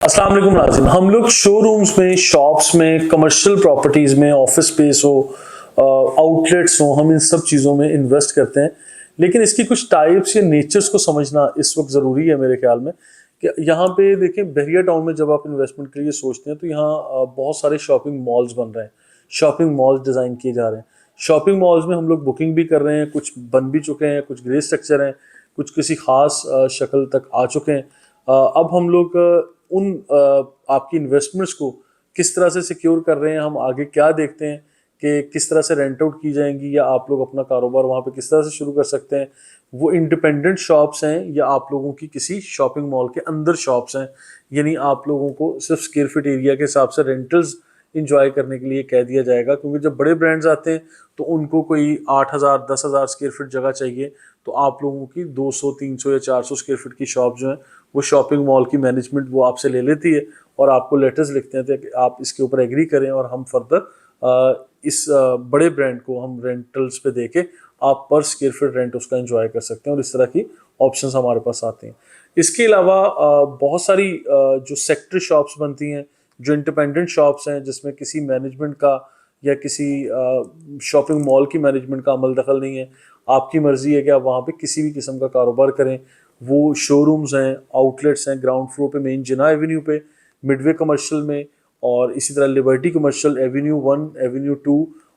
अस्सलाम वालेकुम नाज़रीन। हम लोग शोरूम्स में, शॉप्स में, कमर्शियल प्रॉपर्टीज़ में, ऑफिस स्पेस हो, आउटलेट्स हो, हम इन सब चीज़ों में इन्वेस्ट करते हैं। लेकिन इसकी कुछ टाइप्स या नेचर्स को समझना इस वक्त ज़रूरी है मेरे ख्याल में। कि यहाँ पे देखें, बहरिया टाउन में जब आप इन्वेस्टमेंट के लिए सोचते हैं तो यहाँ बहुत सारे शॉपिंग मॉल्स बन रहे हैं, शॉपिंग मॉल्स डिज़ाइन किए जा रहे हैं। शॉपिंग मॉल्स में हम लोग बुकिंग भी कर रहे हैं, कुछ बन भी चुके हैं, कुछ ग्रे स्ट्रक्चर हैं, कुछ किसी खास शक्ल तक आ चुके हैं। अब हम लोग उन आपकी इन्वेस्टमेंट्स को किस तरह से सिक्योर कर रहे हैं, हम आगे क्या देखते हैं कि किस तरह से रेंट आउट की जाएंगी या आप लोग अपना कारोबार वहाँ पे किस तरह से शुरू कर सकते हैं। वो इंडिपेंडेंट शॉप्स हैं या आप लोगों की किसी शॉपिंग मॉल के अंदर शॉप्स हैं, यानी आप लोगों को सिर्फ स्क्वायर फीट एरिया के हिसाब से रेंटल्स इंजॉय करने के लिए कह दिया जाएगा। क्योंकि जब बड़े ब्रांड्स आते हैं तो उनको कोई 8,000 10,000 स्क्वायर फीट जगह चाहिए, तो आप लोगों की 200 300 या 400 स्क्वायर फीट की शॉप जो है वो शॉपिंग मॉल की मैनेजमेंट वो आपसे ले लेती है और आपको लेटर्स लिखते हैं कि आप इसके ऊपर एग्री करें और हम फर्दर इस बड़े ब्रांड को हम रेंटल्स पे देके आप पर स्क्वायर फीट रेंट उसका एंजॉय कर सकते हैं। और इस तरह की ऑप्शंस हमारे पास आते हैं। इसके अलावा बहुत सारी जो सेक्टर शॉप्स बनती हैं, जो इंडिपेंडेंट शॉप्स हैं, जिसमें किसी मैनेजमेंट का या किसी शॉपिंग मॉल की मैनेजमेंट का अमल दखल नहीं है। आपकी मर्जी है कि आप वहाँ पे किसी भी किस्म का कारोबार करें। वो शोरूम्स हैं, आउटलेट्स हैं, ग्राउंड फ्लोर पे मेन जिना एवेन्यू पे, मिडवे कमर्शियल में, और इसी तरह liberty commercial, Avenue 1, Avenue 2,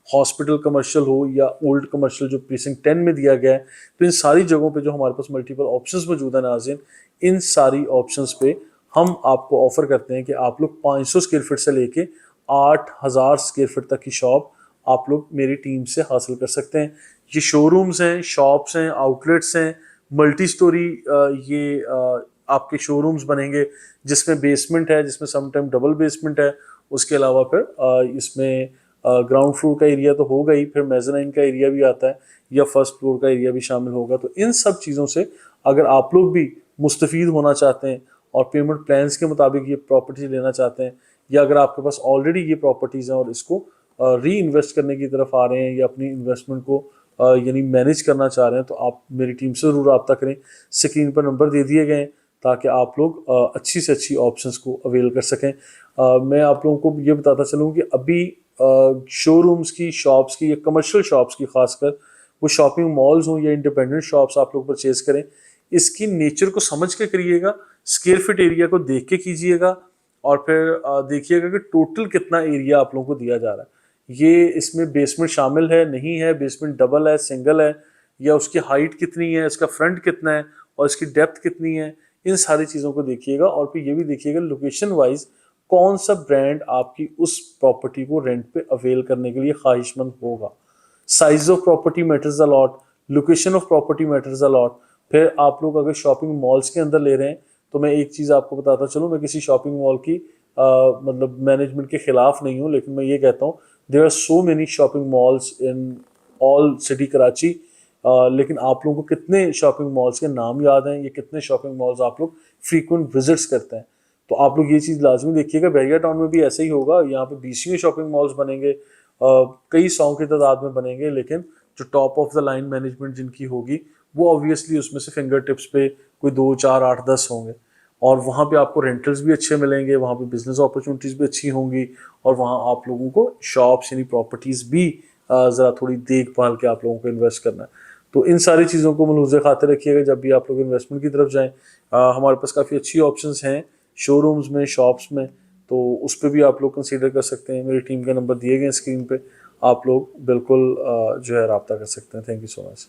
hospital commercial हो या ओल्ड कमर्शियल जो प्रीसिंक्ट 10 में दिया गया है। तो इन सारी जगहों पे जो हमारे पास मल्टीपल ऑप्शंस मौजूद है नाज़रीन, इन सारी ऑप्शंस पे हम आपको ऑफर करते हैं कि आप लोग 500 स्क्वायर फीट से लेके 8,000 स्क्वायर फीट तक की शॉप आप लोग मेरी टीम से हासिल कर सकते हैं। ये शोरूम्स हैं, शॉप्स हैं, आउटलेट्स हैं, मल्टी स्टोरी आपके शोरूम्स बनेंगे जिसमें बेसमेंट है, जिसमें समटाइम डबल बेसमेंट है। उसके अलावा फिर इसमें ग्राउंड फ्लोर का एरिया तो होगा ही, फिर मेज़ानाइन का एरिया भी आता है या फर्स्ट फ्लोर का एरिया भी शामिल होगा। तो इन सब चीज़ों से अगर आप लोग भी मुस्तफ़ीद होना चाहते हैं और पेमेंट प्लान्स के मुताबिक ये प्रॉपर्टी लेना चाहते हैं, या अगर आपके पास ऑलरेडी ये प्रॉपर्टीज़ हैं और इसको री इन्वेस्ट करने की तरफ आ रहे हैं या अपनी इन्वेस्टमेंट को यानी मैनेज करना चाह रहे हैं, तो आप मेरी टीम से ज़रूर रब्ता करें। स्क्रीन पर नंबर दे दिए गए हैं ताकि आप लोग अच्छी से अच्छी ऑप्शंस को अवेल कर सकें। मैं आप लोगों को ये बताता चलूँ कि अभी शोरूम्स की, शॉप्स की या कमर्शियल शॉप्स की, खासकर वो शॉपिंग मॉल्स हों या इंडिपेंडेंट शॉप्स आप लोग परचेज करें, इसकी नेचर को समझ के करिएगा, स्क्वायर फीट एरिया को देख के कीजिएगा और फिर देखिएगा कि टोटल कितना एरिया आप लोगों को दिया जा रहा है। ये इसमें बेसमेंट शामिल है, नहीं है, बेसमेंट डबल है, सिंगल है, या उसकी हाइट कितनी है, इसका फ्रंट कितना है और इसकी डेप्थ कितनी है। इन सारी चीज़ों को देखिएगा और फिर ये भी देखिएगा लोकेशन वाइज कौन सा ब्रांड आपकी उस प्रॉपर्टी को रेंट पे अवेल करने के लिए ख्वाहिशमंद होगा। Size of property matters a lot, location of property matters a lot. फिर आप लोग अगर शॉपिंग मॉल्स के अंदर ले रहे हैं तो मैं एक चीज़ आपको बताता चलूँ, मैं किसी शॉपिंग मॉल की मतलब मैनेजमेंट के खिलाफ नहीं हूँ, लेकिन मैं ये कहता हूँ there are so many shopping malls in all city Karachi. लेकिन आप लोगों को कितने शॉपिंग मॉल्स के नाम याद हैं, ये कितने शॉपिंग मॉल्स आप लोग फ्रीक्वेंट विजिट्स करते हैं। तो आप लोग ये चीज़ लाजमी देखिएगा। बहरिया टाउन में भी ऐसे ही होगा, यहाँ पे 20 शॉपिंग मॉल्स बनेंगे, कई 100 की तादाद में बनेंगे, लेकिन जो top of the line management जिनकी होगी वो ऑब्वियसली उसमें से फिंगर टिप्स पे कोई 2 4 8 10 होंगे। और वहाँ पे आपको रेंटल्स भी अच्छे मिलेंगे, वहाँ पे बिजनेस अपॉर्चुनिटीज़ भी अच्छी होंगी, और वहाँ आप लोगों को शॉप्स यानी प्रॉपर्टीज़ भी ज़रा थोड़ी देखभाल के आप लोगों को इन्वेस्ट करना है। तो इन सारी चीज़ों को मलूज़े खाते रखिएगा जब भी आप लोग इन्वेस्टमेंट की तरफ जाएँ। हमारे पास काफ़ी अच्छी ऑप्शंस हैं शोरूम्स में, शॉप्स में, तो उस पर भी आप लोग कंसीडर कर सकते हैं। मेरी टीम के नंबर दिए गए हैं स्क्रीन पे, आप लोग बिल्कुल जो है रब्ता कर सकते हैं। Thank you so much.